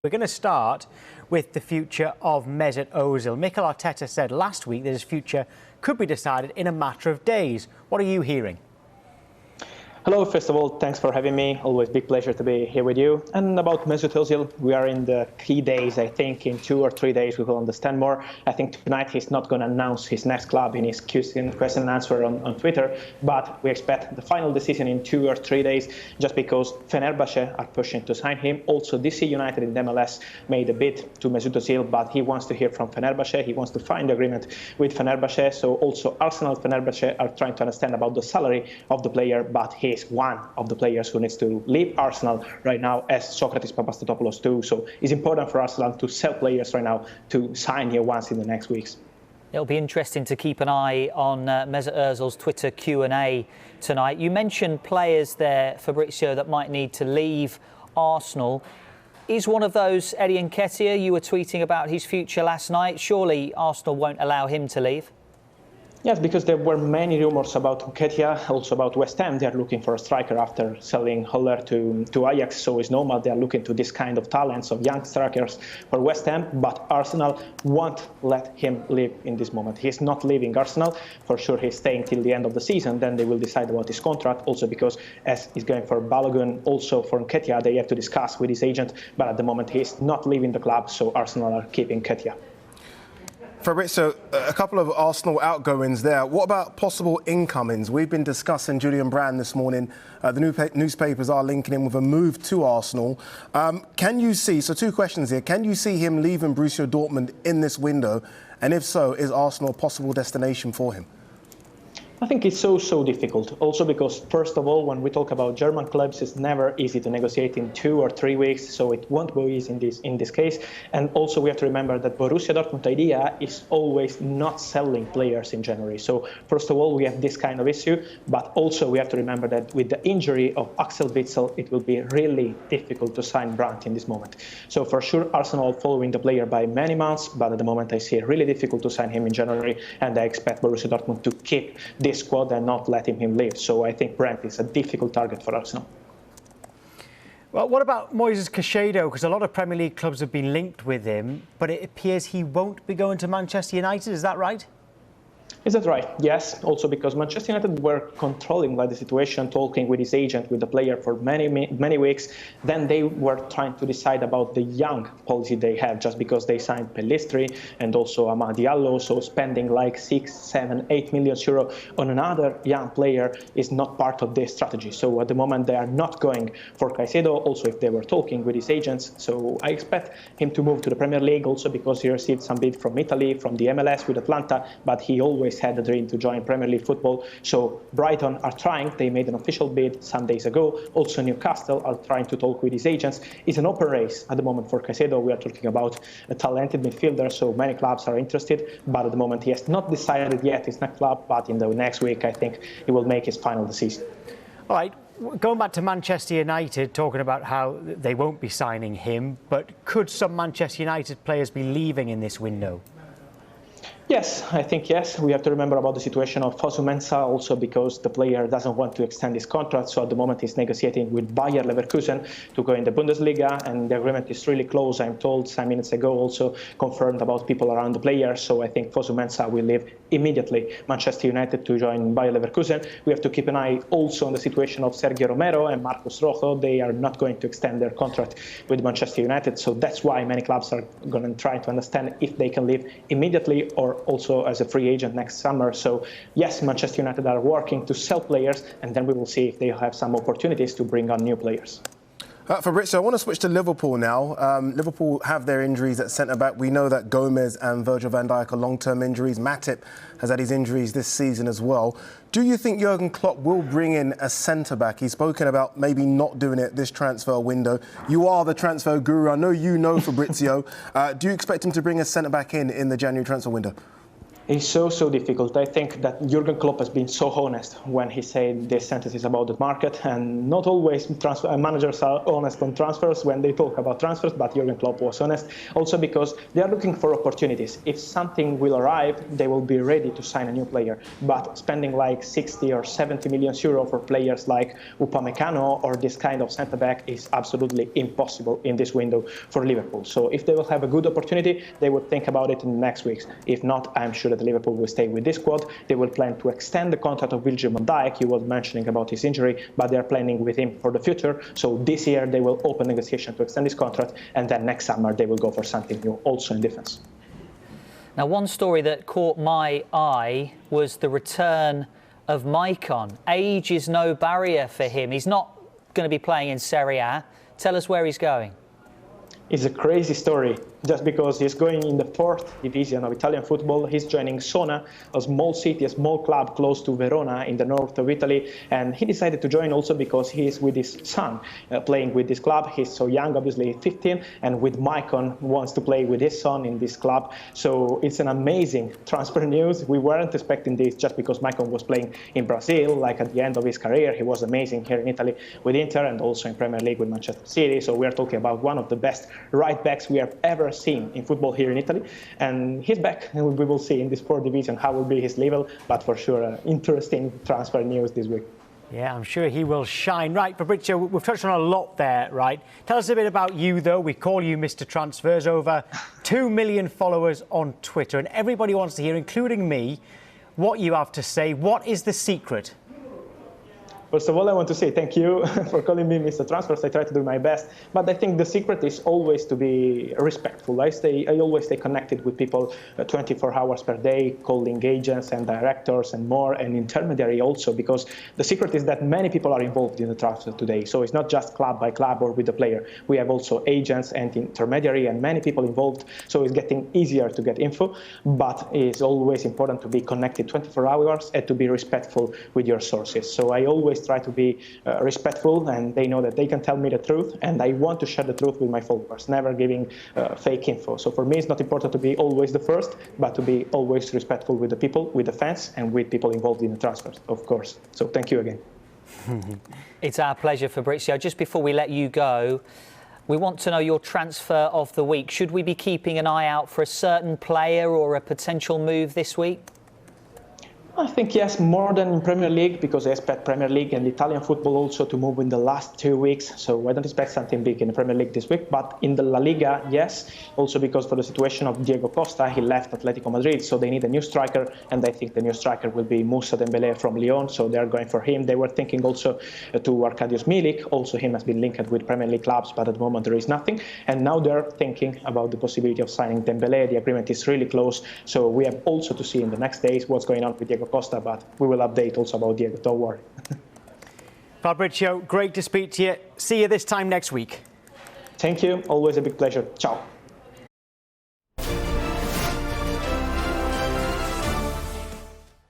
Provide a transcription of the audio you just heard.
We're going to start with the future of Mesut Ozil. Mikel Arteta said last week that his future could be decided in a matter of days. What are you hearing? Hello, first of all, thanks for having me. Always big pleasure to be here with you. And about Mesut Ozil, we are in the key days. I think in 2 or 3 days we will understand more. I think tonight he's not going to announce his next club in his question and answer on Twitter, but we expect the final decision in 2 or 3 days, just because Fenerbahce are pushing to sign him. Also, DC United in the MLS made a bid to Mesut Ozil, but he wants to hear from Fenerbahce. He wants to find agreement with Fenerbahce. So also Arsenal and Fenerbahce are trying to understand about the salary of the player, but he is one of the players who needs to leave Arsenal right now, as Socrates Papastatopoulos too. So it's important for Arsenal to sell players right now to sign new ones in the next weeks. It'll be interesting to keep an eye on Mesut Ozil's Twitter Q&A tonight. You mentioned players there, Fabrizio, that might need to leave Arsenal. Is one of those Eddie Nketiah? You were tweeting about his future last night. Surely Arsenal won't allow him to leave? Yes, because there were many rumors about Nketiah, also about West Ham. They are looking for a striker after selling Haller to Ajax, so it's normal they are looking to this kind of talents of young strikers for West Ham, but Arsenal won't let him leave in this moment. He's not leaving Arsenal. For sure he's staying till the end of the season, then they will decide about his contract, also because as he's going for Balogun, also for Nketiah, they have to discuss with his agent, but at the moment he's not leaving the club, so Arsenal are keeping Nketiah. Fabrizio, a couple of Arsenal outgoings there. What about possible incomings? We've been discussing Julian Brand this morning. The newspapers are linking him with a move to Arsenal. Can you see, so 2 questions here, can you see him leaving Borussia Dortmund in this window? And if so, is Arsenal a possible destination for him? I think it's so difficult. Also because, first of all, when we talk about German clubs, it's never easy to negotiate in 2 or 3 weeks, so it won't be easy in this case. And also we have to remember that Borussia Dortmund idea is always not selling players in January. So first of all, we have this kind of issue, but also we have to remember that with the injury of Axel Witsel, it will be really difficult to sign Brandt in this moment. So for sure, Arsenal following the player by many months, but at the moment I see it really difficult to sign him in January, and I expect Borussia Dortmund to keep this squad and not letting him leave. So I think Brandt is a difficult target for Arsenal. Well, what about Moises Caicedo? Because a lot of Premier League clubs have been linked with him, but it appears he won't be going to Manchester United. Is that right? Is that right? Yes. Also because Manchester United were controlling the situation, talking with his agent, with the player for many weeks. Then they were trying to decide about the young policy they have, just because they signed Pellistri and also Amad Diallo. So spending like 6, 7, 8 million euro on another young player is not part of their strategy. So at the moment they are not going for Caicedo, also if they were talking with his agents. So I expect him to move to the Premier League, also because he received some bid from Italy, from the MLS with Atlanta, but he always had a dream to join Premier League football. So Brighton are trying. They made an official bid some days ago. Also Newcastle are trying to talk with his agents. It's an open race at the moment for Caicedo. We are talking about a talented midfielder, so many clubs are interested, but at the moment he has not decided yet his next club, but in the next week I think he will make his final decision. All right, going back to Manchester United, talking about how they won't be signing him, but could some Manchester United players be leaving in this window? Yes, I think yes. We have to remember about the situation of Fosu Mensah, also because the player doesn't want to extend his contract. So at the moment he's negotiating with Bayer Leverkusen to go in the Bundesliga, and the agreement is really close. I'm told some minutes ago, also confirmed about people around the player. So I think Fosu Mensah will leave immediately Manchester United to join Bayer Leverkusen. We have to keep an eye also on the situation of Sergio Romero and Marcos Rojo. They are not going to extend their contract with Manchester United. So that's why many clubs are going to try to understand if they can leave immediately or also as a free agent next summer. So yes, Manchester United are working to sell players, and then we will see if they have some opportunities to bring on new players. Fabrizio, I want to switch to Liverpool now. Liverpool have their injuries at centre-back. We know that Gomez and Virgil van Dijk are long-term injuries. Matip has had his injuries this season as well. Do you think Jurgen Klopp will bring in a centre-back? He's spoken about maybe not doing it this transfer window. You are the transfer guru. I know you know Fabrizio. Do you expect him to bring a centre-back in the January transfer window? It's so difficult. I think that Jurgen Klopp has been so honest when he said these sentences about the market, and not always managers are honest on transfers when they talk about transfers, but Jurgen Klopp was honest. Also because they are looking for opportunities. If something will arrive, they will be ready to sign a new player. But spending like 60 or 70 million euro for players like Upamecano or this kind of centre-back is absolutely impossible in this window for Liverpool. So if they will have a good opportunity, they would think about it in the next weeks. If not, I'm sure that Liverpool will stay with this squad. They will plan to extend the contract of Virgil van Dijk. You were mentioning about his injury, but they are planning with him for the future. So this year they will open negotiation to extend his contract, and then next summer they will go for something new, also in defence. Now, one story that caught my eye was the return of Maicon. Age is no barrier for him. He's not going to be playing in Serie A. Tell us where he's going. It's a crazy story. Just because he's going in the 4th division of Italian football, he's joining Sona, a small city, a small club close to Verona in the north of Italy. And he decided to join also because he is with his son playing with this club. He's so young, obviously 15, and with Maicon wants to play with his son in this club. So it's an amazing transfer news. We weren't expecting this just because Maicon was playing in Brazil, like at the end of his career. He was amazing here in Italy with Inter and also in Premier League with Manchester City. So we are talking about one of the best right backs we have ever seen in football here in Italy, and he's back, and we will see in this 4th division how will be his level, but for sure interesting transfer news this week. Yeah, I'm sure he will shine. Right, Fabrizio, we've touched on a lot there, right? Tell us a bit about you, though. We call you Mr. Transfers. Over 2 million followers on Twitter, and everybody wants to hear, including me, what you have to say. What is the secret? First of all, I want to say thank you for calling me Mr. Transfers. I try to do my best, but I think the secret is always to be respectful. I always stay connected with people 24 hours per day, calling agents and directors and more, and intermediary also, because the secret is that many people are involved in the transfer today. So it's not just club by club or with the player. We have also agents and intermediary and many people involved. So it's getting easier to get info, but it's always important to be connected 24 hours and to be respectful with your sources. So I always try to be respectful, and they know that they can tell me the truth, and I want to share the truth with my followers, never giving fake info. So for me, it's not important to be always the first, but to be always respectful with the people, with the fans, and with people involved in the transfers, of course. So thank you again. It's our pleasure, Fabrizio. Just before we let you go, we want to know your transfer of the week. Should we be keeping an eye out for a certain player or a potential move this week? I think yes, more than in Premier League, because I expect Premier League and Italian football also to move in the last 2 weeks. So I don't expect something big in the Premier League this week. But in the La Liga, yes, also because for the situation of Diego Costa, he left Atletico Madrid, so they need a new striker. And I think the new striker will be Moussa Dembélé from Lyon, so they're going for him. They were thinking also to Arkadiusz Milik. Also, him has been linked with Premier League clubs, but at the moment there is nothing. And now they're thinking about the possibility of signing Dembélé. The agreement is really close. So we have also to see in the next days what's going on with Diego Costa, but we will update also about Diego, don't worry. Fabrizio, great to speak to you. See you this time next week. Thank you. Always a big pleasure. Ciao.